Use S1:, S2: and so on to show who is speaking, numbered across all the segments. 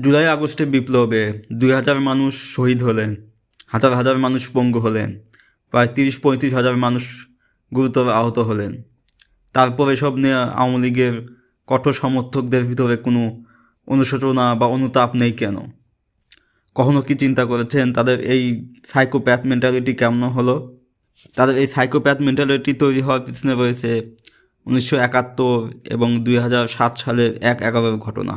S1: জুলাই আগস্টের বিপ্লবে 2000 মানুষ শহীদ হলেন, হাজার হাজার মানুষ পঙ্গু হলেন, প্রায় 30-35 হাজার মানুষ গুরুতর আহত হলেন। তারপর এসব নিয়ে আওয়ামী লীগের কঠোর সমর্থকদের ভিতরে কোনো অনুশোচনা বা অনুতাপ নেই কেন? কখনো কি চিন্তা করেছেন তাদের এই সাইকোপ্যাথ মেন্টালিটি কেমন হলো? তাদের এই সাইকোপ্যাথ মেন্টালিটি তৈরি হওয়ার পিছনে রয়েছে 1971 এবং 2007 সালের 1/11 ঘটনা।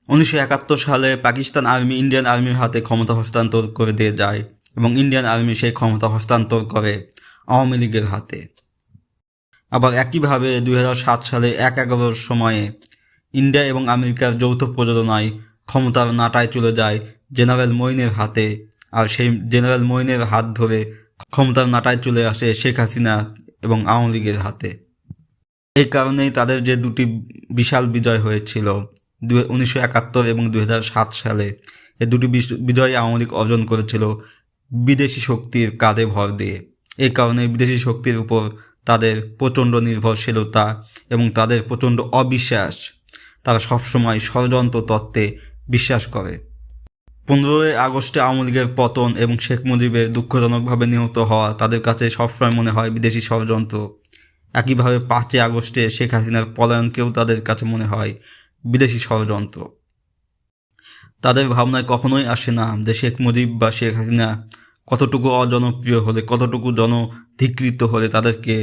S1: 1971 সালে পাকিস্তান আর্মি ইন্ডিয়ান আর্মির হাতে ক্ষমতা হস্তান্তর করে দিয়ে যায় এবং ইন্ডিয়ান আর্মি সেই ক্ষমতা হস্তান্তর করে আওয়ামী লীগের হাতে। আবার একইভাবে 2007 সালে 1/11 সময়ে ইন্ডিয়া এবং আমেরিকার যৌথ প্রযোজনায় ক্ষমতার নাটায় চলে যায় জেনারেল মঈনের হাতে, আর সেই জেনারেল মঈনের হাত ধরে ক্ষমতার নাটায় চলে আসে শেখ হাসিনা এবং আওয়ামী লীগের হাতে। এই কারণেই তাদের যে দুটি বিশাল বিজয় হয়েছিল 1971 এবং 2007 সালে, এই দুটি বিজয় আওয়ামী লীগ অর্জন করেছিল বিদেশি শক্তির কাঁধে ভর দিয়ে। এই কারণে বিদেশি শক্তির উপর তাদের প্রচণ্ড নির্ভরশীলতা এবং তাদের প্রচণ্ড অবিশ্বাস। তারা সবসময় ষড়যন্ত্র তত্ত্বে বিশ্বাস করে। 15ই আগস্টে আওয়ামী লীগের পতন এবং শেখ মুজিবের দুঃখজনকভাবে নিহত হওয়া তাদের কাছে সবসময় মনে হয় বিদেশি ষড়যন্ত্র। একইভাবে 5ই আগস্টে শেখ হাসিনার পলায়নকেও তাদের কাছে মনে হয় বিদেশি ষড়যন্ত্র। তাদের ভাবনায় কখনোই আসে না যে শেখ মুজিব বা শেখ হাসিনা কতটুকু অজনপ্রিয় হলে, কতটুকু জনধিকৃত হলে তাদেরকে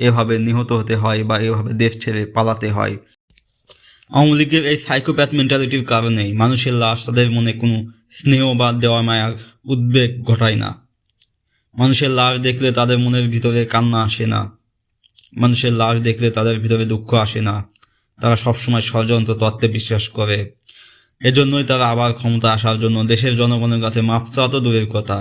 S1: এভাবে নিহত হতে হয় বা এভাবে দেশ ছেড়ে পালাতে হয়। আওয়ামী লীগের এই সাইকোপ্যাথ মেন্টালিটির কারণেই মানুষের লাশ তাদের মনে কোনো স্নেহ বা দেওয়া মায়ার উদ্বেগ ঘটায় না। মানুষের লাশ দেখলে তাদের মনের ভিতরে কান্না আসে না, মানুষের লাশ দেখলে তাদের ভিতরে দুঃখ আসে না। তারা সবসময় ষড়যন্ত্র তত্ত্বে বিশ্বাস করে। এজন্যই তারা আবার ক্ষমতা আসার জন্য দেশের জনগণের কাছে মাপ চাওয়া তো দূরের কথা,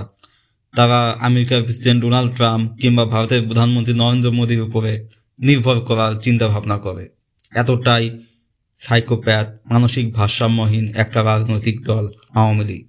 S1: তারা আমেরিকার প্রেসিডেন্ট ডোনাল্ড ট্রাম্প কিংবা ভারতের প্রধানমন্ত্রী নরেন্দ্র মোদীর উপরে নির্ভর করার চিন্তা ভাবনা করে। এতটাই সাইকোপ্যাথ, মানসিক ভারসাম্যহীন একটা রাজনৈতিক দল আওয়ামী লীগ।